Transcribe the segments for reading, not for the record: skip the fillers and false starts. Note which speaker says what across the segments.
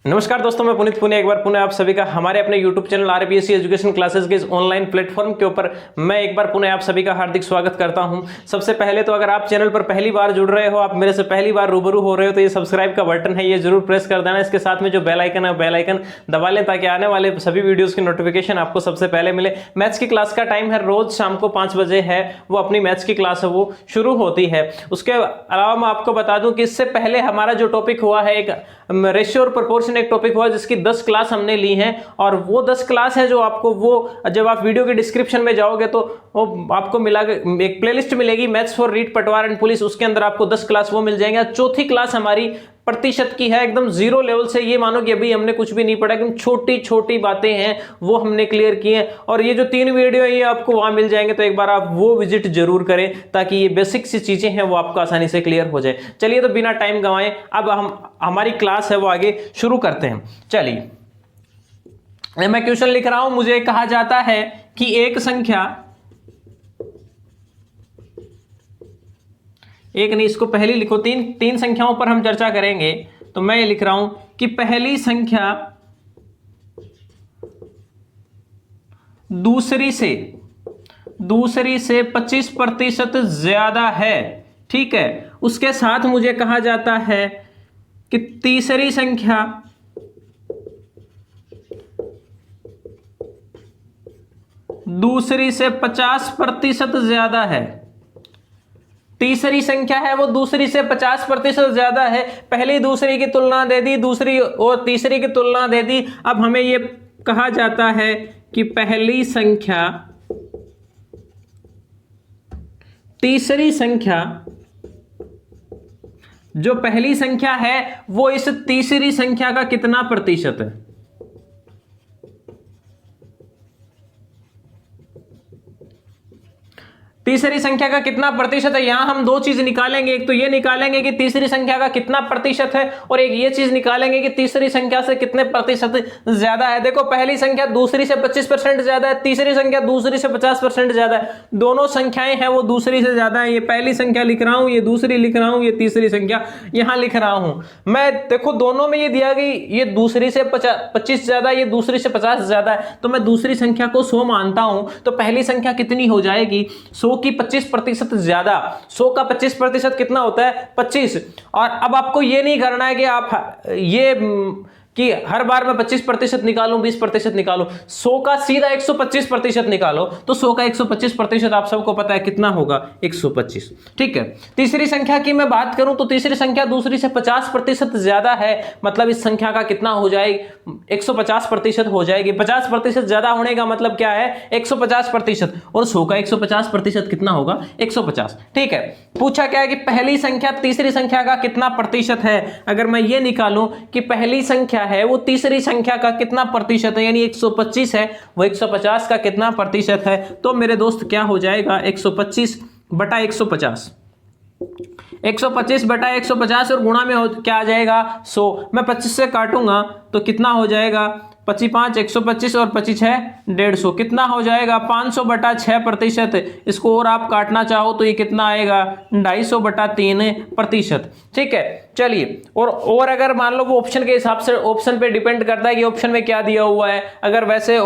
Speaker 1: नमस्कार दोस्तों, मैं पुनीत पुनिया एक बार पुनः आप सभी का हमारे अपने YouTube channel RPSC education classes के इस ऑनलाइन प्लेटफॉर्म के ऊपर मैं एक बार पुनः आप सभी का हार्दिक स्वागत करता हूं। सबसे पहले तो अगर आप चैनल पर पहली बार जुड़ रहे हो, आप मेरे से पहली बार रूबरू हो रहे हो, तो ये सब्सक्राइब का बटन है, ये जरूर प्रेस कर देना। इसके साथ में जो बेल आइकन है, बेल आइकन दबा लें ताकि आने वाले सभी वीडियोज़ की नोटिफिकेशन आपको सबसे पहले मिले। मैथ्स की क्लास का टाइम है, रोज शाम को 5 बजे है, वो अपनी मैथ्स की क्लास है वो शुरू होती है। उसके अलावा मैं आपको बता दूं कि इससे पहले हमारा जो टॉपिक हुआ है, एक रेशियो और प्रोपोर्शन एक टॉपिक हुआ जिसकी 10 क्लास हमने ली हैं, और वो 10 क्लास है जो आपको, वो जब आप वीडियो के डिस्क्रिप्शन में जाओगे तो वो आपको मिला, एक प्लेलिस्ट मिलेगी मैथ्स फॉर रीट पटवार एंड पुलिस, उसके अंदर आपको 10 क्लास वो मिल जाएंगे। चौथी क्लास हमारी प्रतिशत की है, एकदम जीरो लेवल से, ये मानो कि अभी हमने कुछ भी नहीं पढ़ा, एकदम छोटी छोटी बातें हैं वो हमने क्लियर की हैं। और ये जो 3 वीडियो है ये आपको वहां मिल जाएंगे, तो एक बार आप वो विजिट जरूर करें ताकि ये बेसिक सी चीजें हैं वो आपको आसानी से क्लियर हो जाए। चलिए, तो बिना टाइम गंवाए अब हमारी क्लास है वो आगे शुरू करते हैं। चलिए, मैं क्वेश्चन लिख रहा हूं। मुझे कहा जाता है कि एक संख्या, एक नहीं, इसको पहली लिखो, तीन संख्याओं पर हम चर्चा करेंगे। तो मैं ये लिख रहा हूं कि पहली संख्या दूसरी से 25% ज्यादा है, ठीक है। उसके साथ मुझे कहा जाता है कि तीसरी संख्या दूसरी से 50% ज्यादा है। तीसरी संख्या है वो दूसरी से 50% ज्यादा है। पहली दूसरी की तुलना दे दी, दूसरी और तीसरी की तुलना दे दी। अब हमें यह कहा जाता है कि पहली संख्या तीसरी संख्या, जो पहली संख्या है वो इस तीसरी संख्या का कितना प्रतिशत है। तीसरी संख्या का कितना प्रतिशत है, यहां हम 2 चीज निकालेंगे। एक तो ये निकालेंगे कि तीसरी संख्या का कितना प्रतिशत है, और एक ये चीज निकालेंगे कि तीसरी संख्या से कितने प्रतिशत ज्यादा है। देखो, पहली संख्या दूसरी से 25% ज्यादा है, तीसरी संख्या दूसरी से 50% ज्यादा है। दोनों संख्याएं हैं वो दूसरी से ज्यादा है। ये पहली संख्या लिख रहा हूं, ये दूसरी लिख रहा हूं, ये तीसरी संख्या यहां लिख रहा हूं मैं। देखो, दोनों में ये दिया गई, ये दूसरी से 25 ज्यादा, ये दूसरी से 50 ज्यादा है, तो मैं दूसरी संख्या को 100 मानता हूं। तो पहली संख्या कितनी हो जाएगी, 100 की 25% ज्यादा। 100 का 25% कितना होता है, 25। और अब आपको ये नहीं करना है कि आप ये कि हर बार मैं 25% निकालूं, 20% निकालूं। 100 का सीधा 125% निकालो, तो 100 का 125% आप सबको पता है कितना होगा, 125, ठीक है। तीसरी संख्या की मैं बात करूं तो तीसरी संख्या दूसरी से 50% ज्यादा है, मतलब इस संख्या का कितना हो जाएगी, 150% हो जाएगी। 50% ज्यादा होने का मतलब क्या है, 150%, और 100 का 150% कितना होगा, 150, ठीक है। पूछा क्या है कि पहली संख्या तीसरी संख्या का कितना प्रतिशत है। अगर मैं ये निकालूं कि पहली संख्या है वो तीसरी संख्या का कितना प्रतिशत है, यानी 125 है, वो 150 का कितना प्रतिशत है, तो मेरे दोस्त क्या हो जाएगा, 125 बटा 150, 125 बटा 150, और गुणा में क्या आ जाएगा, 100। मैं 25 से काटूंगा तो कितना हो जाएगा, 25 125 और 25 है 150, कितना हो जाएगा, 500 बटा 6%। इसको और आप काटना चाहो तो ये कितना आएगा, 250 बटा 3%, ठीक है। चलिए, और अगर मान लो वो ऑप्शन के हिसाब से, ऑप्शन पे डिपेंड करता है कि ऑप्शन में क्या दिया हुआ है। अगर वैसे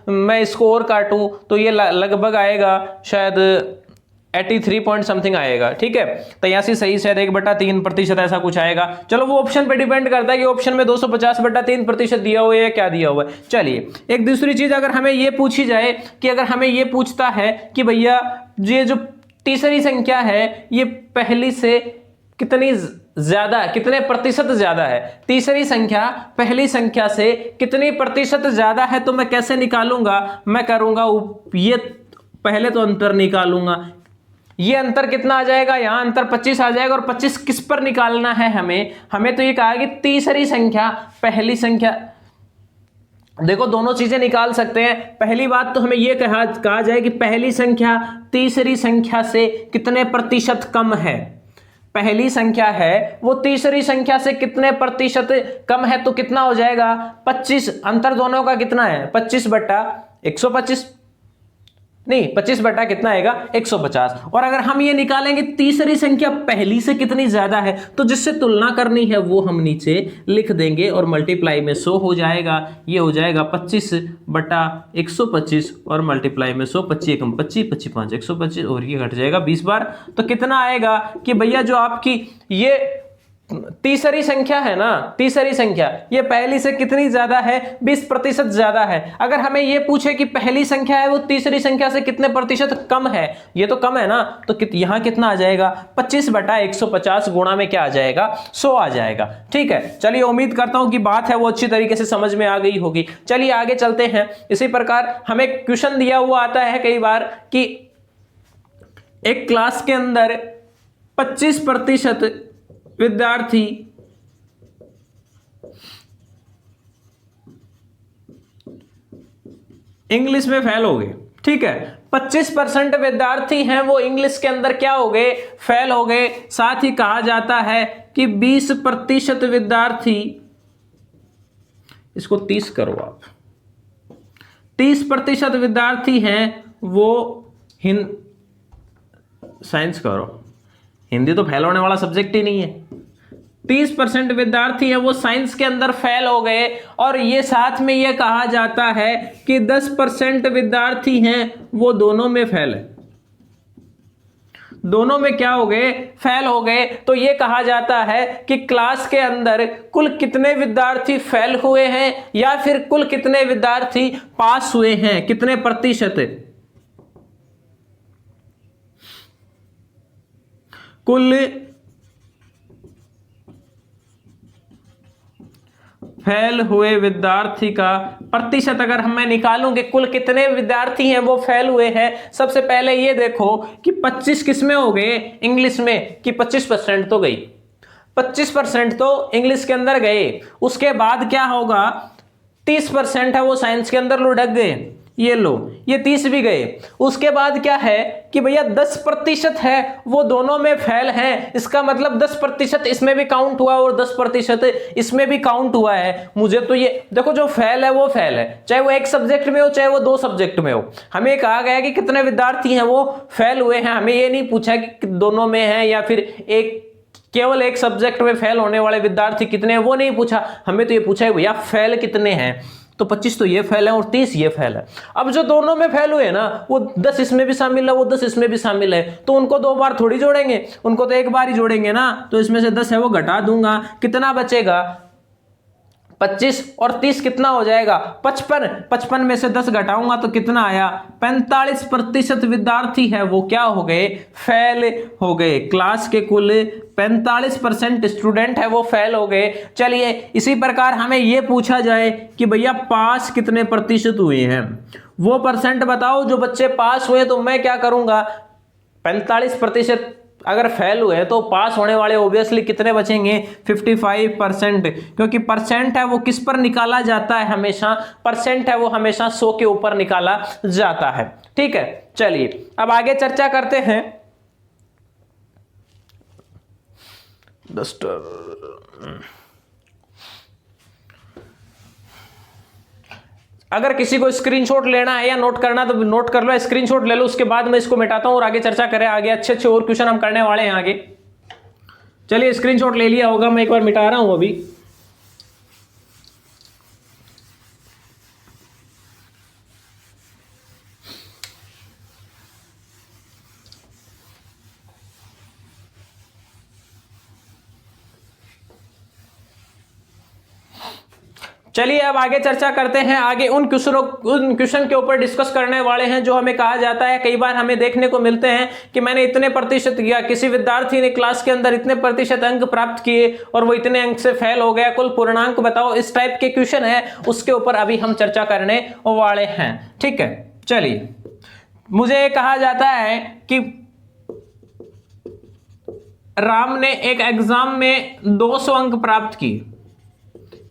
Speaker 1: मैं इसको और काटूं तो ये लगभग आएगा शायद 83 पॉइंट समथिंग आएगा, ठीक है। तो यहाँ से सही शायद 1/3% ऐसा कुछ आएगा। चलो, वो ऑप्शन पे डिपेंड करता है कि ऑप्शन में 250/3% दिया हुआ है या क्या दिया हुआ है। चलिए, एक दूसरी चीज अगर हमें ये पूछी जाए कि अगर हमें ये पूछता है कि भैया ये जो तीसरी संख्या है ये पहली से कितनी ज्यादा, कितने प्रतिशत ज्यादा है, तीसरी संख्या पहली संख्या से कितनी प्रतिशत ज्यादा है, तो मैं कैसे निकालूंगा, मैं करूंगा ये पहले तो अंतर निकालूंगा। ये अंतर कितना आ जाएगा, यहां अंतर 25 आ जाएगा, और 25 किस पर निकालना है हमें तो ये कहा कि तीसरी संख्या पहली संख्या। देखो, दोनों चीजें निकाल सकते हैं। पहली बात तो हमें यह कहा जाए कि पहली संख्या तीसरी संख्या से कितने प्रतिशत कम है। पहली संख्या है वो तीसरी संख्या से कितने प्रतिशत कम है, तो कितना हो जाएगा, 25। अंतर दोनों का कितना है, 25 बटा 125, नहीं, 25 बटा कितना आएगा 150। और अगर हम ये निकालेंगे तीसरी संख्या पहली से कितनी ज्यादा है, तो जिससे तुलना करनी है वो हम नीचे लिख देंगे और मल्टीप्लाई में 100 हो जाएगा। ये हो जाएगा 25 बटा 125 और मल्टीप्लाई में 100, 25 एकम 25, 25 5 125 और ये घट जाएगा 20 बार। तो कितना आएगा कि भैया जो आपकी ये तीसरी संख्या है ना, तीसरी संख्या ये पहली से कितनी ज्यादा है, 20% ज्यादा है। अगर हमें ये पूछे कि पहली संख्या है वो तीसरी संख्या से कितने प्रतिशत कम है, ये तो कम है ना, तो यहां कितना आ जाएगा 25 बटा 150 गुणा में क्या आ जाएगा 100 आ जाएगा। ठीक है, चलिए उम्मीद करता हूं कि बात है वो अच्छी तरीके से समझ में आ गई होगी। चलिए आगे चलते हैं। इसी प्रकार हमें क्वेश्चन दिया हुआ आता है कई बार कि एक क्लास के अंदर 25% विद्यार्थी इंग्लिश में फेल हो गए। ठीक है, 25% विद्यार्थी हैं वो इंग्लिश के अंदर क्या हो गए, फेल हो गए। साथ ही कहा जाता है कि 20% विद्यार्थी, इसको 30 करो आप, 30% विद्यार्थी हैं वो साइंस करो, हिंदी तो फेल होने वाला सब्जेक्ट ही नहीं है। 30% विद्यार्थी है वो साइंस के अंदर फेल हो गए। और ये साथ में ये कहा जाता है कि 10% विद्यार्थी हैं वो दोनों में फेल है, दोनों में क्या हो गए, फेल हो गए। तो ये कहा जाता है कि क्लास के अंदर कुल कितने विद्यार्थी फेल हुए हैं या फिर कुल कितने विद्यार्थी पास हुए हैं, कितने प्रतिशत, कुल फेल हुए विद्यार्थी का प्रतिशत अगर मैं निकालूं कि कुल कितने विद्यार्थी हैं वो फेल हुए हैं। सबसे पहले ये देखो कि 25 किस में हो गए, इंग्लिश में, कि 25% तो गई, 25% तो इंग्लिश के अंदर गए। उसके बाद क्या होगा, 30% है वो साइंस के अंदर लुढ़क गए, ये लो, ये 30 भी गए। उसके बाद क्या है कि भैया 10% है वो दोनों में फेल हैं। इसका मतलब 10% इसमें भी काउंट हुआ और 10% इसमें भी काउंट हुआ है। मुझे तो ये देखो, जो फेल है वो फेल है, चाहे वो एक सब्जेक्ट में हो चाहे वो 2 सब्जेक्ट में हो। हमें कहा गया कि कितने विद्यार्थी हैं वो फेल हुए हैं, हमें ये नहीं पूछा कि दोनों में है या फिर केवल एक सब्जेक्ट में फेल होने वाले विद्यार्थी कितने हैं, वो नहीं पूछा। हमें तो ये पूछा है भैया फेल कितने हैं। तो 25 तो ये फेल है और 30 ये फेल है। अब जो दोनों में फेल हुए ना, वो 10 इसमें भी शामिल है, वो 10 इसमें भी शामिल है, तो उनको 2 बार थोड़ी जोड़ेंगे, उनको तो एक बार ही जोड़ेंगे ना। तो इसमें से 10 है वो घटा दूंगा, कितना बचेगा 25 और 30 कितना हो जाएगा 55। 55 में से 10 घटाऊंगा तो कितना आया 45% विद्यार्थी है वो क्या हो गए, फेल हो गए। क्लास के कुल 45% स्टूडेंट है वो फेल हो गए। चलिए इसी प्रकार हमें ये पूछा जाए कि भैया पास कितने प्रतिशत हुए हैं, वो परसेंट बताओ जो बच्चे पास हुए। तो मैं क्या करूंगा, 45% अगर फेल हुए तो पास होने वाले ऑब्वियसली कितने बचेंगे 55%, क्योंकि परसेंट है वो किस पर निकाला जाता है, हमेशा परसेंट है वो हमेशा 100 के ऊपर निकाला जाता है। ठीक है, चलिए अब आगे चर्चा करते हैं। अगर किसी को स्क्रीनशॉट लेना है या नोट करना तो नोट कर लो, स्क्रीनशॉट ले लो, उसके बाद मैं इसको मिटाता हूं और आगे चर्चा करें। आगे अच्छे अच्छे और क्वेश्चन हम करने वाले हैं आगे। चलिए स्क्रीनशॉट ले लिया होगा, मैं एक बार मिटा रहा हूं अभी। चलिए अब आगे चर्चा करते हैं। आगे उन क्वेश्चन के ऊपर डिस्कस करने वाले हैं जो हमें कहा जाता है, कई बार हमें देखने को मिलते हैं कि मैंने इतने प्रतिशत किया, किसी विद्यार्थी ने क्लास के अंदर इतने प्रतिशत अंक प्राप्त किए और वो इतने अंक से फेल हो गया, कुल पूर्णांक बताओ। इस टाइप के क्वेश्चन है, उसके ऊपर अभी हम चर्चा करने वाले हैं। ठीक है, चलिए मुझे कहा जाता है कि राम ने एक एग्जाम में 200 अंक प्राप्त किए।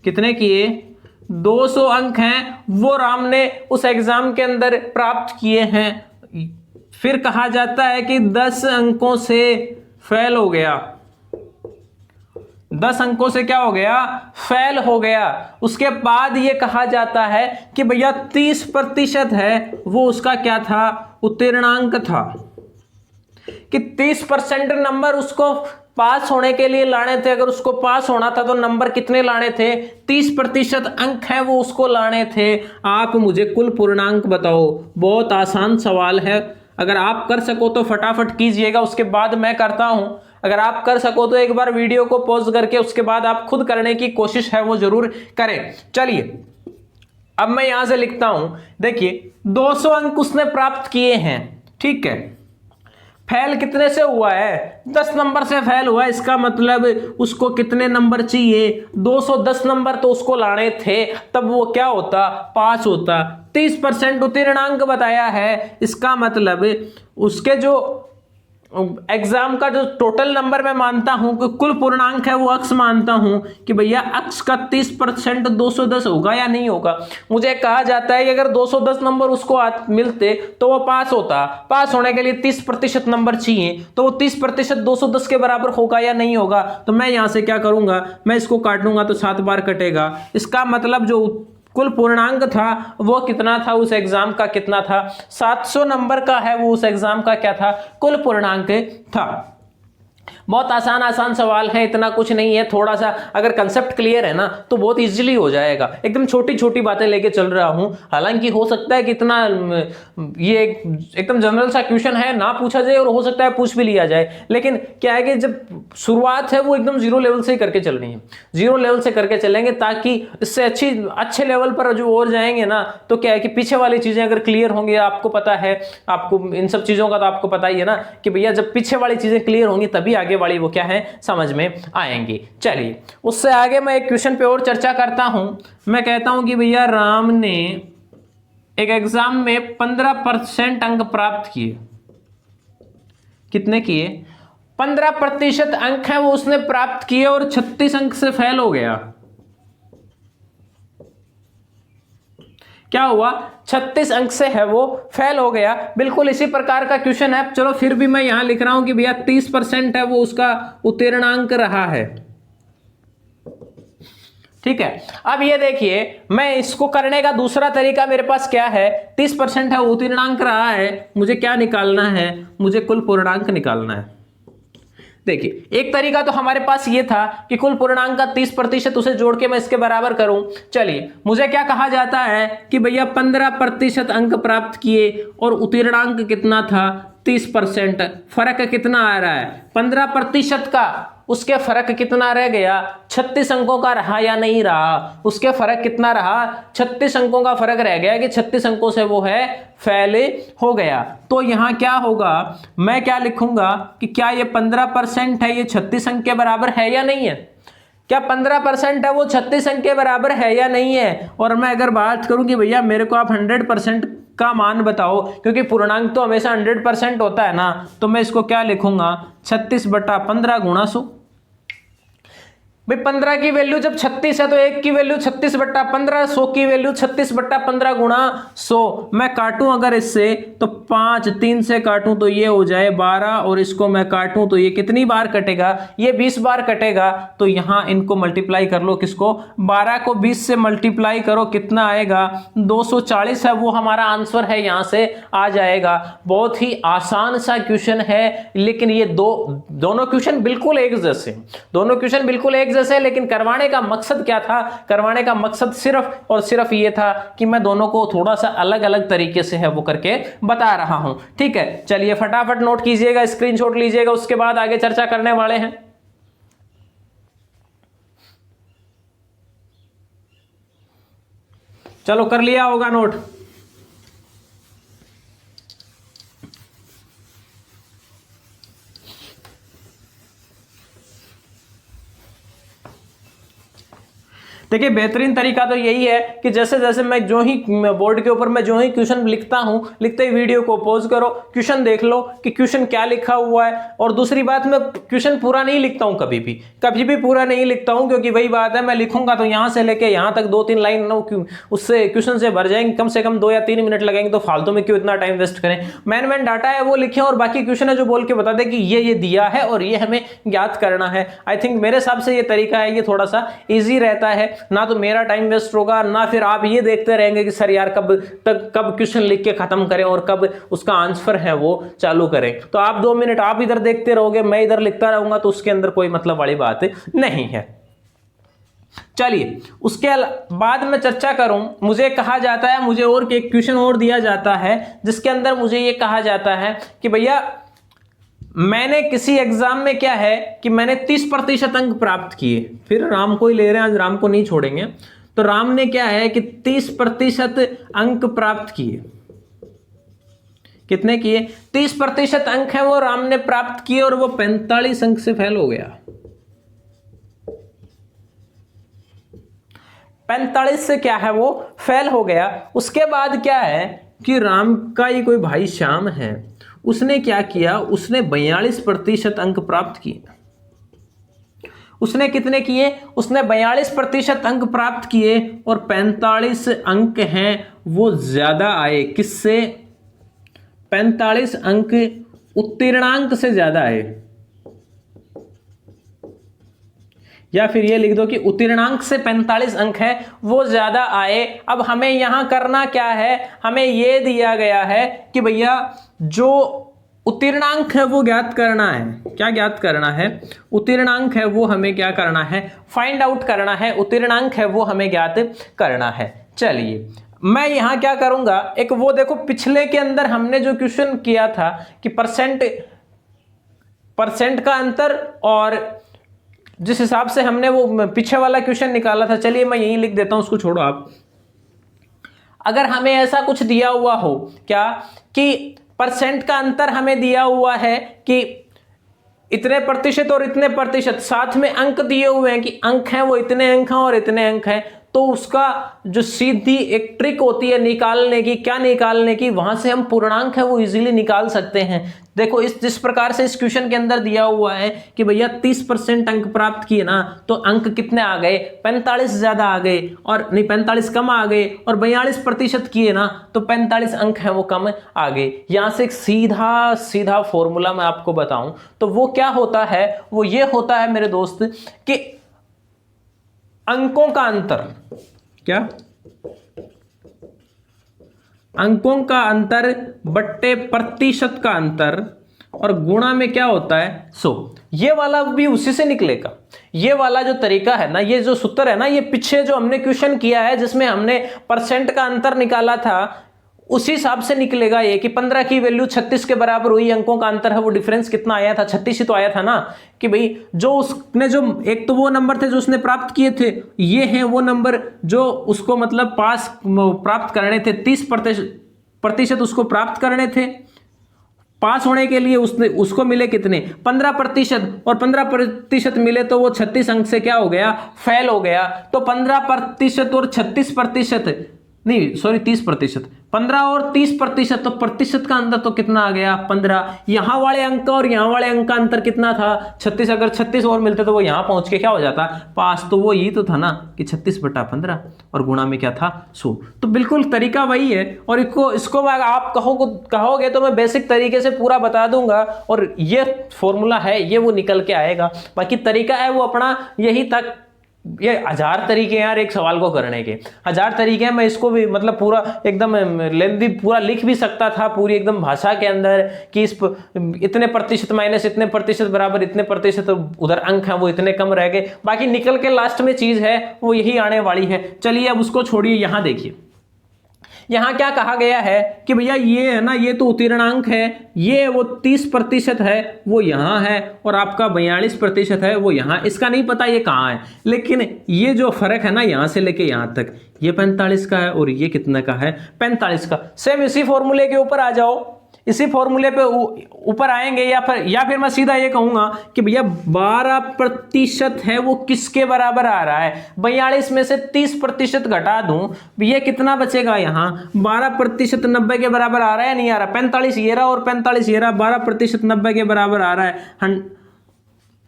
Speaker 1: कितने किए, 200 अंक हैं वो राम ने उस एग्जाम के अंदर प्राप्त किए हैं। फिर कहा जाता है कि 10 अंकों से फेल हो गया, 10 अंकों से क्या हो गया, फेल हो गया। उसके बाद ये कहा जाता है कि भैया 30% है वो उसका क्या था, उत्तीर्णांक था। कि 30% नंबर उसको पास होने के लिए लाने थे। अगर उसको पास होना था तो नंबर कितने लाने थे, 30% अंक है वो उसको लाने थे। आप मुझे कुल पूर्णांक बताओ। बहुत आसान सवाल है, अगर आप कर सको तो फटाफट कीजिएगा, उसके बाद मैं करता हूं। अगर आप कर सको तो एक बार वीडियो को पॉज करके उसके बाद आप खुद करने की कोशिश है वो जरूर करें। चलिए अब मैं यहां से लिखता हूं, देखिए 200 अंक उसने प्राप्त किए हैं, ठीक है। फेल कितने से हुआ है, 10 नंबर से फेल हुआ है। इसका मतलब उसको कितने नंबर चाहिए, 210 नंबर तो उसको लाने थे, तब वो क्या होता, पास होता। 30% उत्तीर्णांक बताया है, इसका मतलब उसके जो एग्जाम का जो टोटल नंबर मैं मानता हूं कि कुल पूर्णांक है वो अक्स मानता हूं कि भैया अक्स का 30% 210 होगा या नहीं होगा। मुझे कहा जाता है कि अगर 210 नंबर उसको मिलते तो वो पास होता। पास होने के लिए 30% नंबर चाहिए, तो वो 30% 210 के बराबर होगा या नहीं होगा। तो मैं यहां से क्या करूंगा, मैं इसको काट दूंगा तो 7 बार कटेगा। इसका मतलब जो कुल पूर्णांक था वो कितना था, उस एग्जाम का कितना था, 700 नंबर का है वो उस एग्जाम का क्या था, कुल पूर्णांक था। बहुत आसान आसान सवाल है, इतना कुछ नहीं है। थोड़ा सा अगर कंसेप्ट क्लियर है ना तो बहुत इजीली हो जाएगा। एकदम छोटी छोटी बातें लेके चल रहा हूं, हालांकि हो सकता है कि इतना ये एकदम जनरल सा क्वेश्चन है, ना पूछा जाए और हो सकता है पूछ भी लिया जाए। लेकिन क्या है कि जब शुरुआत है वो एकदम जीरो लेवल से ही करके चलनी है, जीरो लेवल से करके चलेंगे ताकि इससे अच्छे लेवल पर जो और जाएंगे ना तो क्या है कि पीछे वाली चीजें अगर क्लियर होंगी, आपको पता है, आपको इन सब चीजों का तो आपको पता ही है ना कि भैया जब पीछे वाली चीजें क्लियर होंगी तभी आगे वाली वो क्या है समझ में आएंगी। चलिए उससे आगे मैं एक क्वेश्चन पे और चर्चा करता हूं। मैं कहता हूं कि भैया राम ने एक एग्जाम में 15% अंक प्राप्त किए। कितने किए, 15% अंक है वो उसने प्राप्त किए और 36 अंक से फेल हो गया। क्या हुआ, 36 अंक से है वो फेल हो गया। बिल्कुल इसी प्रकार का क्वेश्चन है। चलो फिर भी मैं यहां लिख रहा हूं कि भैया 30% है वो उसका उत्तीर्णांक रहा है, ठीक है। अब ये देखिए मैं इसको करने का दूसरा तरीका मेरे पास क्या है, 30% है उत्तीर्णांक रहा है, मुझे क्या निकालना है, मुझे कुल पूर्णांक निकालना है। देखिए एक तरीका तो हमारे पास ये था कि कुल पूर्णांक का 30% उसे जोड़ के मैं इसके बराबर करूं। चलिए मुझे क्या कहा जाता है कि भैया 15% अंक प्राप्त किए और उत्तीर्णांक कितना था, 30%। फर्क कितना आ रहा है, 15% का उसके फर्क कितना रह गया, 36 अंकों का रहा या नहीं रहा, उसके फर्क कितना रहा, 36 अंकों का फर्क रह गया कि 36 अंकों से वो है फेल हो गया। तो यहां क्या होगा, मैं क्या लिखूंगा कि क्या ये 15% है ये 36 अंक के बराबर है या नहीं है। क्या 15% है वो 36 अंक के बराबर है या नहीं है। और मैं अगर बात करूं कि भैया मेरे को आप 100% का मान बताओ, क्योंकि पूर्णांक तो हमेशा 100% होता है ना, तो मैं इसको क्या लिखूंगा, 36/15 गुणा 100। भाई 15 की वैल्यू जब 36 है तो 1 की वैल्यू 36/15, 100 की वैल्यू 36/15 गुणा 100। मैं काटूं अगर इससे तो 5, 3 से काटूं तो ये हो जाए 12, और इसको मैं काटूं तो ये कितनी बार कटेगा, ये 20 बार कटेगा। तो यहां इनको मल्टीप्लाई कर लो, किसको, 12 को 20 से मल्टीप्लाई करो, कितना आएगा, 240 है वो हमारा आंसर है, यहां से आ जाएगा। बहुत ही आसान सा क्वेश्चन है, लेकिन ये दोनों क्वेश्चन बिल्कुल एक जैसे, दोनों क्वेश्चन बिल्कुल एक जैसे। लेकिन करवाने का मकसद क्या था, करवाने का मकसद सिर्फ और सिर्फ ये था कि मैं दोनों को थोड़ा सा अलग अलग तरीके से है वो करके बता रहा हूं, ठीक है। चलिए फटाफट नोट कीजिएगा, स्क्रीनशॉट लीजिएगा, उसके बाद आगे चर्चा करने वाले हैं। चलो कर लिया होगा नोट। देखिए बेहतरीन तरीका तो यही है कि जैसे जैसे मैं जो ही बोर्ड के ऊपर मैं जो ही क्वेश्चन लिखता हूं, लिखते ही वीडियो को पॉज करो, क्वेश्चन देख लो कि क्वेश्चन क्या लिखा हुआ है। और दूसरी बात, मैं क्वेश्चन पूरा नहीं लिखता हूं, कभी भी पूरा नहीं लिखता हूं, क्योंकि वही बात है, मैं लिखूंगा तो यहां से लेके यहां तक 2-3 लाइन उससे क्वेश्चन से भर जाएंगे, कम से कम 2 या 3 मिनट लगेंगे, तो फालतू में क्यों इतना टाइम वेस्ट करें। मेन डाटा है वो लिखें और बाकी क्वेश्चन है जो बोल के बता दे कि ये दिया है और ये हमें ज्ञात करना है। आई थिंक मेरे हिसाब से ये तरीका है, ये थोड़ा सा इजी रहता है, ना तो मेरा टाइम वेस्ट होगा, ना फिर आप ये देखते रहेंगे कि सर यार कब क्वेश्चन लिख के खत्म करें और कब उसका आंसर है वो चालू करें। तो आप 2 मिनट आप इधर देखते रहोगे, मैं इधर लिखता रहूंगा, तो उसके अंदर कोई मतलब वाली बात नहीं है। चलिए उसके बाद मैं चर्चा करूं, मुझे कहा जाता है, मुझे और एक क्वेश्चन और दिया जाता है जिसके अंदर मुझे ये कहा जाता है कि भैया मैंने किसी एग्जाम में क्या है कि मैंने 30% अंक प्राप्त किए, फिर राम को ही ले रहे हैं, आज राम को नहीं छोड़ेंगे। तो राम ने क्या है कि 30% अंक प्राप्त किए। कितने किए? 30% अंक है वो राम ने प्राप्त किए और वो 45 अंक से फेल हो गया। 45 से क्या है वो फेल हो गया। उसके बाद क्या है कि राम का ही कोई भाई श्याम है, उसने क्या किया, उसने 42% अंक प्राप्त किए। उसने कितने किए? उसने 42% अंक प्राप्त किए और 45 अंक हैं वो ज्यादा आए। किससे? 45 अंक उत्तीर्णांक से ज्यादा आए, या फिर ये लिख दो कि उत्तीर्णांक से 45 अंक है वो ज्यादा आए। अब हमें यहां करना क्या है, हमें ये दिया गया है कि भैया जो उत्तीर्णांक है वो ज्ञात करना है। क्या ज्ञात करना है? उत्तीर्णांक है वो हमें क्या करना है? फाइंड आउट करना है। उत्तीर्णांक है वो हमें ज्ञात करना है। चलिए मैं यहां क्या करूंगा, एक वो देखो पिछले के अंदर हमने जो क्वेश्चन किया था कि परसेंट का अंतर, और जिस हिसाब से हमने वो पीछे वाला क्वेश्चन निकाला था, चलिए मैं यहीं लिख देता हूं, उसको छोड़ो आप। अगर हमें ऐसा कुछ दिया हुआ हो क्या कि परसेंट का अंतर हमें दिया हुआ है कि इतने प्रतिशत और इतने प्रतिशत, साथ में अंक दिए हुए हैं कि अंक हैं वो इतने अंक हैं और इतने अंक हैं, तो उसका जो सीधी एक ट्रिक होती है निकालने की, क्या निकालने की, वहां से हम पूर्णांक है वो इजीली निकाल सकते हैं। देखो इस जिस प्रकार से इस क्वेश्चन के अंदर दिया हुआ है कि भैया 30% अंक प्राप्त किए ना, तो अंक कितने आ गए? 45 ज्यादा आ गए, और नहीं 45 कम आ गए, और 42% किए ना तो 45 अंक है वो कम आ गए। यहां से एक सीधा सीधा फॉर्मूला मैं आपको बताऊं तो वो क्या होता है, वो ये होता है मेरे दोस्त कि अंकों का अंतर, क्या? अंकों का अंतर बट्टे प्रतिशत का अंतर, और गुणा में क्या होता है 100। ये वाला भी उसी से निकलेगा। ये वाला जो तरीका है ना, ये जो सूत्र है ना, ये पीछे जो हमने क्वेश्चन किया है जिसमें हमने परसेंट का अंतर निकाला था, उसी हिसाब से निकलेगा ये कि 15 की वैल्यू 36 के बराबर हुई, अंकों का अंतर है वो डिफरेंस कितना आया था? 36 ही तो आया था ना। कि भाई जो उसने जो एक तो वो नंबर थे जो उसने प्राप्त किए थे, ये हैं वो नंबर जो उसको मतलब पास प्राप्त करने थे, 30% उसको प्राप्त करने थे। पास होने के लिए उसको मिले कितने? 15%, और 15% मिले तो वो 36 अंक से क्या हो गया? फेल हो गया। तो 15% और 36%, नहीं सॉरी 30%, 15 और 30%, तो प्रतिशत का अंतर तो कितना आ गया? 15। यहां वाले अंक और यहां वाले अंक का अंतर कितना था? 36। अगर 36 और मिलते तो वो यहां पहुंच के क्या हो जाता? पास। तो वो यही तो था ना कि 36/15, और गुणा में क्या था? 100। तो बिल्कुल तरीका वही है, और इसको आप कहोगे तो मैं बेसिक तरीके से पूरा बता दूंगा, और ये फॉर्मूला है ये वो निकल के आएगा। बाकी तरीका है वो अपना यही तक। ये 1000 तरीके हैं यार एक सवाल को करने के, 1000 तरीके हैं। मैं इसको भी मतलब पूरा एकदम लेंथी पूरा लिख भी सकता था पूरी एकदम भाषा के अंदर कि इस इतने प्रतिशत माइनस इतने प्रतिशत बराबर इतने प्रतिशत, तो उधर अंक हैं वो इतने कम रह गए। बाकी निकल के लास्ट में चीज है वो यही आने वाली है। चलिए अब उसको छोड़िए, यहां देखिए यहां क्या कहा गया है कि भैया ये है ना, ये तो उत्तीर्णांक है, ये वो 30% है वो यहां है, और आपका 42% है वो यहां। इसका नहीं पता ये कहां है, लेकिन ये जो फर्क है ना यहां से लेके यहां तक, ये 45 का है और ये कितने का है? 45 का। सेम इसी फॉर्मूले के ऊपर आ जाओ, इसी फॉर्मूले पे ऊपर आएंगे, या फिर मैं सीधा ये कहूंगा कि भैया 12% है वो किसके बराबर आ रहा है। 42 में से 30% घटा दूं, ये कितना बचेगा यहाँ, 12% 90 के बराबर आ रहा है, नहीं आ रहा, 45 ये रहा और 45 ये रहा, 12% 90 के बराबर आ रहा है।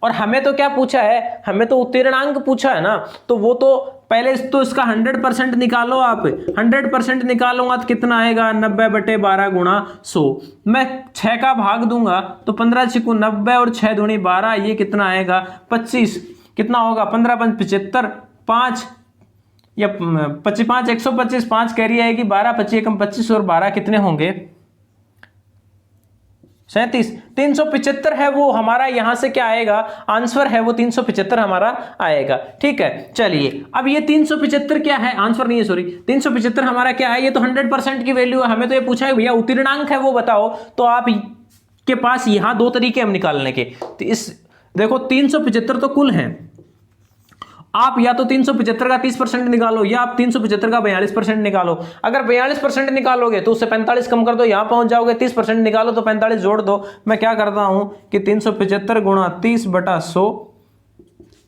Speaker 1: और हमें तो क्या पूछा है, हमें तो उत्तीर्णांक पूछा है ना, तो वो तो पहले तो इसका 100% निकालो आप। 100% निकालूंगा तो कितना आएगा, 90/12 गुणा 100। मैं 6 का भाग दूंगा तो 15 छिकू 90 और 6 दूनी 12, ये कितना आएगा 25। कितना होगा 15 5 75, 5 या 25 125, 5 कैरी आएगी, 12 25 कम 25 और 12 कितने होंगे 37। 375 है वो हमारा, यहां से क्या आएगा, आंसर है वो 375 हमारा आएगा। ठीक है, चलिए अब ये 375 क्या है, आंसर नहीं है सॉरी, 375 हमारा क्या है, ये तो 100% की वैल्यू है। हमें तो ये पूछा है भैया उत्तीर्णांक है वो बताओ, तो आप के पास यहां दो तरीके हम निकालने के, तो इस देखो 375 तो कुल है, आप या तो 375 का 30% निकालो, या आप 375 का 42% निकालो। अगर 42% निकालोगे तो उससे 45 कम कर दो, यहां पहुंच जाओगे। 30% निकालो तो 45 जोड़ दो। मैं क्या करता हूं कि 375 गुणा 30/100,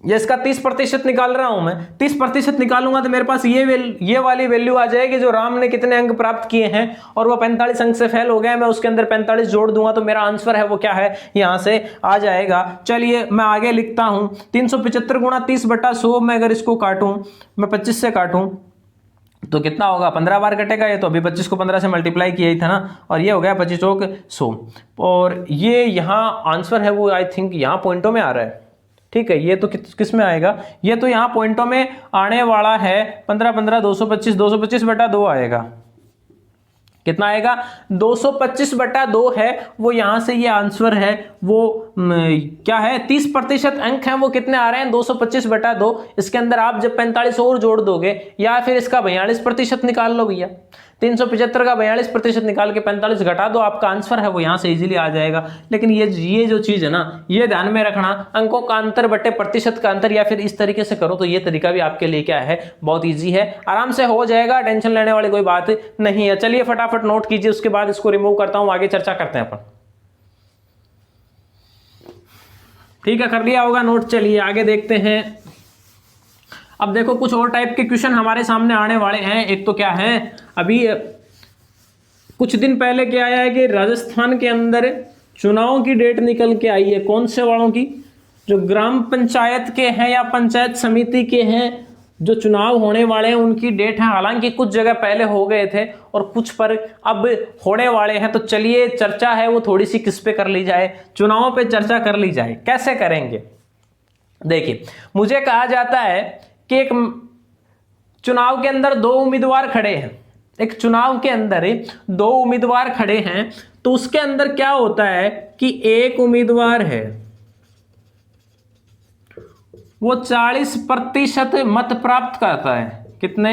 Speaker 1: ये इसका 30% निकाल रहा हूं मैं। 30% निकालूंगा तो मेरे पास ये वाली वैल्यू आ जाएगी जो राम ने कितने अंक प्राप्त किए हैं, और वो 45 अंक से फेल हो गया। मैं उसके अंदर 45 जोड़ दूंगा तो मेरा आंसर है वो क्या है, यहां से आ जाएगा। चलिए मैं आगे लिखता हूं, 375 गुणा 30/100, मैं अगर इसको काटूं, मैं 25 से काटूं तो कितना होगा, 15 बार कटेगा ये, तो अभी 25 को 15 से मल्टीप्लाई किया ही था ना, और ये हो गया 25 चौक 100। और ये यहाँ आंसर है वो आई थिंक यहाँ पॉइंटों में आ रहा है। ठीक है, ये तो किस में आएगा, ये तो यहाँ पॉइंटों में आने वाला है 15 15 225, 225/2 आएगा। कितना आएगा, 225/2 है वो, यहां से ये आंसर है वो क्या है, 30% अंक हैं वो कितने आ रहे हैं, 225/2। इसके अंदर आप जब 45 और जोड़ दोगे, या फिर इसका 42% निकाल लो भैया, 375 का 42% निकाल के 45 घटा दो, आपका आंसर है वो यहां से इजीली आ जाएगा। लेकिन ये जो चीज है ना, ये ध्यान में रखना, अंकों का अंतर बटे प्रतिशत का अंतर, या फिर इस तरीके से करो तो ये तरीका भी आपके लिए क्या है, बहुत ईजी है, आराम से हो जाएगा, टेंशन लेने वाली कोई बात नहीं है। चलिए फटाफट नोट कीजिए, उसके बाद इसको रिमूव करता हूं, आगे चर्चा करते हैं अपन। ठीक है, कर लिया होगा नोट। चलिए आगे देखते हैं। अब देखो कुछ और टाइप के क्वेश्चन हमारे सामने आने वाले हैं। एक तो क्या है, अभी कुछ दिन पहले क्या आया है कि राजस्थान के अंदर चुनाव की डेट निकल के आई है। कौन से वालों की, जो ग्राम पंचायत के हैं या पंचायत समिति के हैं, जो चुनाव होने वाले हैं उनकी डेट है। हालांकि कुछ जगह पहले हो गए थे और कुछ पर अब होने वाले हैं। तो चलिए चर्चा है वो थोड़ी सी किस पे कर ली जाए, चुनावों पे चर्चा कर ली जाए। कैसे करेंगे, देखिए मुझे कहा जाता है कि एक चुनाव के अंदर दो उम्मीदवार खड़े हैं, एक चुनाव के अंदर दो उम्मीदवार खड़े हैं, तो उसके अंदर क्या होता है कि एक उम्मीदवार है वो 40% मत प्राप्त करता है। कितने,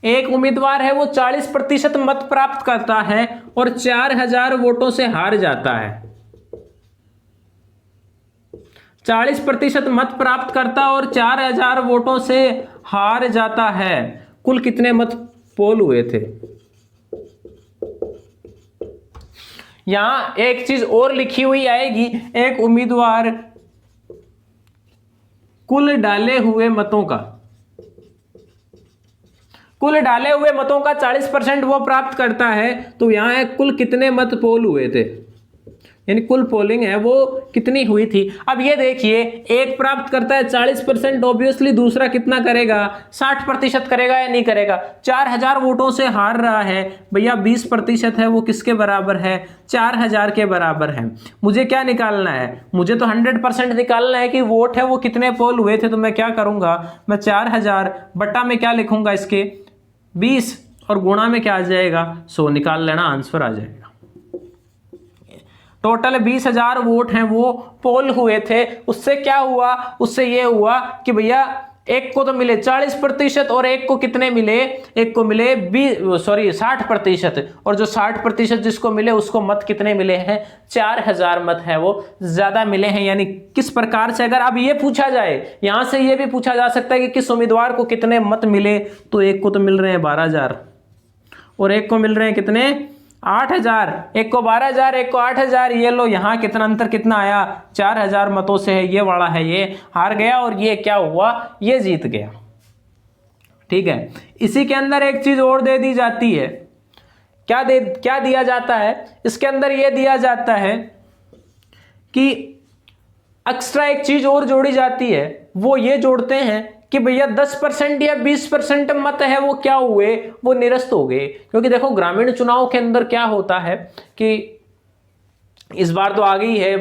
Speaker 1: एक उम्मीदवार है वो 40% मत प्राप्त करता है और 4000 वोटों से हार जाता है। 40% मत प्राप्त करता और 4000 वोटों से हार जाता है। कुल कितने मत पोल हुए थे। यहां एक चीज और लिखी हुई आएगी, एक उम्मीदवार कुल डाले हुए मतों का, कुल डाले हुए मतों का 40% वो प्राप्त करता है। तो यहां है कुल कितने मत पोल हुए थे, यानी कुल पोलिंग है वो कितनी हुई थी। अब ये देखिए, एक प्राप्त करता है 40%, ऑब्वियसली दूसरा कितना करेगा, 60% करेगा या नहीं करेगा। 4000 वोटों से हार रहा है भैया, 20% है वो किसके बराबर है, 4000 के बराबर है। मुझे क्या निकालना है, मुझे तो 100% निकालना है कि वोट है वो कितने पोल हुए थे। तो मैं क्या करूंगा, मैं 4000 बट्टा में क्या लिखूंगा इसके 20 और गुणा में क्या आ जाएगा 100, निकाल लेना, आंसर आ जाएगा। टोटल 20000 वोट हैं वो पोल हुए थे। उससे क्या हुआ, उससे ये हुआ कि भैया एक को तो मिले 40% और एक को कितने मिले, एक को मिले 60%, और जो 60% जिसको मिले उसको मत कितने मिले हैं, 4000 मत है वो ज्यादा मिले हैं। यानी किस प्रकार से, अगर अब ये पूछा जाए, यहां से ये भी पूछा जा सकता है कि किस उम्मीदवार को कितने मत मिले, तो एक को तो मिल रहे हैं 12000 और एक को मिल रहे हैं कितने 8,000, एक को 12,000, एक को 8,000। ये लो यहाँ कितना अंतर कितना आया, 4,000 मतों से है। ये वाला है ये हार गया और ये क्या हुआ, ये जीत गया। ठीक है, इसी के अंदर एक चीज और दे दी जाती है। क्या दिया जाता है इसके अंदर, ये दिया जाता है कि एक्स्ट्रा एक चीज और जोड़ी जाती है। वो ये जोड़ते हैं कि भैया 10% या 20% मत है वो क्या हुए, वो निरस्त हो गए। क्योंकि देखो ग्रामीण चुनाव के अंदर क्या होता है कि इस बार तो आ गई है,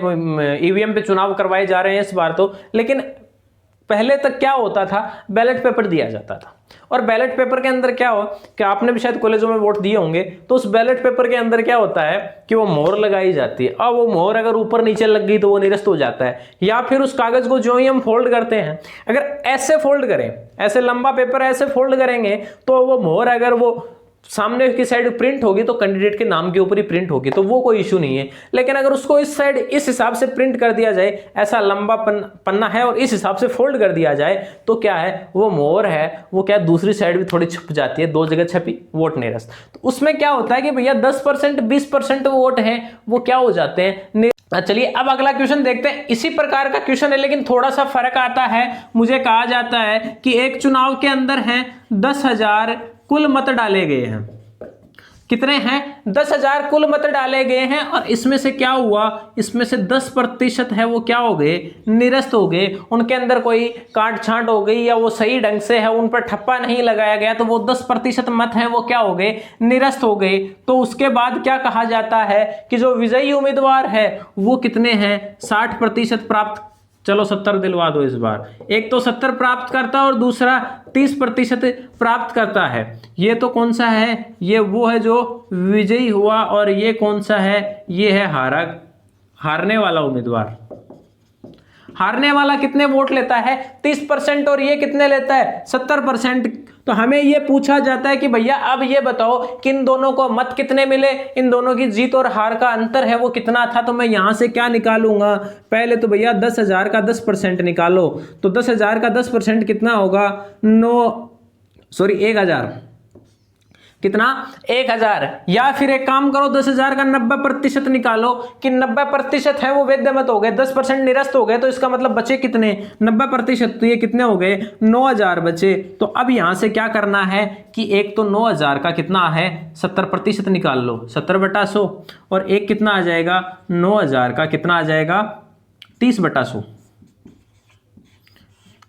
Speaker 1: ईवीएम पे चुनाव करवाए जा रहे हैं इस बार तो, लेकिन पहले तक क्या होता था, बैलेट पेपर दिया जाता था। और बैलेट पेपर के अंदर क्या हो कि आपने भी शायद कॉलेजों में वोट दिए होंगे, तो उस बैलेट पेपर के अंदर क्या होता है कि वो मोहर लगाई जाती है। अब वो मोहर अगर ऊपर नीचे लग गई तो वो निरस्त हो जाता है। या फिर उस कागज को जो ही हम फोल्ड करते हैं, अगर ऐसे फोल्ड करें, ऐसे लंबा पेपर ऐसे फोल्ड करेंगे, तो वो मोहर अगर वो सामने की साइड प्रिंट होगी तो कैंडिडेट के नाम के ऊपर ही प्रिंट होगी, तो वो कोई इशू नहीं है। लेकिन अगर उसको इस साइड इस हिसाब से प्रिंट कर दिया जाए, ऐसा लंबा पन्ना है और इस हिसाब से फोल्ड कर दिया जाए, तो क्या है वो मोहर है वो क्या दूसरी साइड भी थोड़ी छप जाती है, 2 जगह छपी, वोट निरस्त। तो उसमें क्या होता है कि भैया 10% 20% वोट हैं वो क्या हो जाते हैं। चलिए अब अगला क्वेश्चन देखते हैं। इसी प्रकार का क्वेश्चन है लेकिन थोड़ा सा फर्क आता है। मुझे कहा जाता है कि एक चुनाव के अंदर है 10,000 कुल मत डाले गए हैं। कितने हैं, 10,000 कुल मत डाले गए हैं और इसमें से क्या हुआ, इसमें से 10% है वो क्या हो गए, निरस्त हो गए। उनके अंदर कोई काट छांट हो गई या वो सही ढंग से है, उन पर ठप्पा नहीं लगाया गया, तो वो 10% मत है वो क्या हो गए, निरस्त हो गए। तो उसके बाद क्या कहा जाता है कि जो विजयी उम्मीदवार है वो कितने हैं, 60% प्राप्त, चलो 70 दिलवा दो इस बार। एक तो 70 प्राप्त करता है और दूसरा 30% प्राप्त करता है। ये तो कौन सा है, ये वो है जो विजयी हुआ और ये कौन सा है, ये है हारने वाला उम्मीदवार। हारने वाला कितने वोट लेता है, 30% और ये कितने लेता है, 70%। तो हमें ये पूछा जाता है कि भैया अब ये बताओ कि इन दोनों को मत कितने मिले, इन दोनों की जीत और हार का अंतर है वो कितना था। तो मैं यहां से क्या निकालूंगा, पहले तो भैया 10,000 का 10% निकालो। तो 10,000 का 10% कितना होगा, 1,000 कितना, 1,000। या फिर एक काम करो 10,000 का 90% निकालो कि 90% है वो वैध मत हो गए, 10% निरस्त हो गए, तो इसका मतलब बचे कितने, 90%। तो ये कितने हो गए, 9,000 बचे। तो अब यहां से क्या करना है कि एक तो 9,000 का कितना है, 70% निकाल लो, 70/100, और एक कितना आ जाएगा, 9,000 का कितना आ जाएगा, 30/100।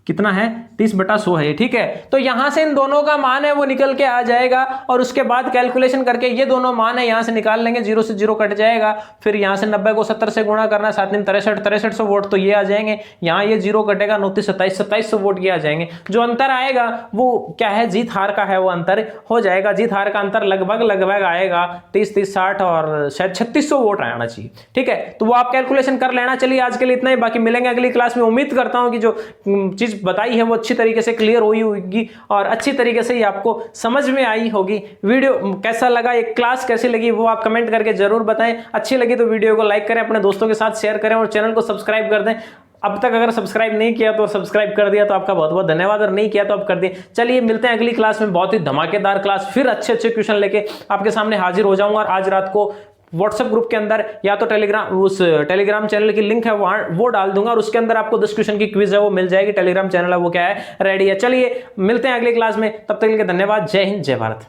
Speaker 1: कितना है, 30/100 है। ठीक है, तो यहां से इन दोनों का मान है वो निकल के आ जाएगा और उसके बाद कैलकुलेशन करके ये दोनों मान है यहां से निकाल लेंगे, 0 से 0 कट जाएगा। फिर यहां से 90 को 70 से गुणा करना, 7 दिन 63 वोट तो ये आ जाएंगे। यहाँ ये 0 कटेगा, 29 27 वोट ये आ जाएंगे। जो अंतर आएगा वो क्या है, जीत हार का है, वो अंतर हो जाएगा। जीत हार का अंतर लगभग आएगा 30 60 और शायद 3600 वोट आना चाहिए। ठीक है, तो वो आप कैलकुलेशन कर लेना। चलिए आज के लिए इतना ही, बाकी मिलेंगे अगली क्लास में। उम्मीद करता हूं कि जो चीज बताई है वो अच्छी तरीके से क्लियर हुई होगी और अच्छी तरीके से ही आपको समझ में आई होगी। वीडियो कैसा लगा, एक क्लास कैसी लगी, वो आप कमेंट करके जरूर बताएं। अच्छी लगी तो वीडियो को लाइक करें, अपने दोस्तों के साथ शेयर करें और चैनल को सब्सक्राइब कर दें। अब तक अगर सब्सक्राइब नहीं किया तो सब्सक्राइब कर दिया तो आपका बहुत बहुत धन्यवाद, और नहीं किया तो आप कर दिए। चलिए मिलते हैं अगली क्लास में, बहुत ही धमाकेदार क्लास, फिर अच्छे क्वेश्चन लेके आपके सामने हाजिर हो जाऊंगा। और आज रात को व्हाट्सएप ग्रुप के अंदर या तो टेलीग्राम चैनल की लिंक है वो डाल दूंगा और उसके अंदर आपको 10 क्वेश्चन की क्विज है वो मिल जाएगी। टेलीग्राम चैनल है वो क्या है, रेडी है। चलिए मिलते हैं अगली क्लास में, तब तक के लिए धन्यवाद। जय हिंद, जय भारत।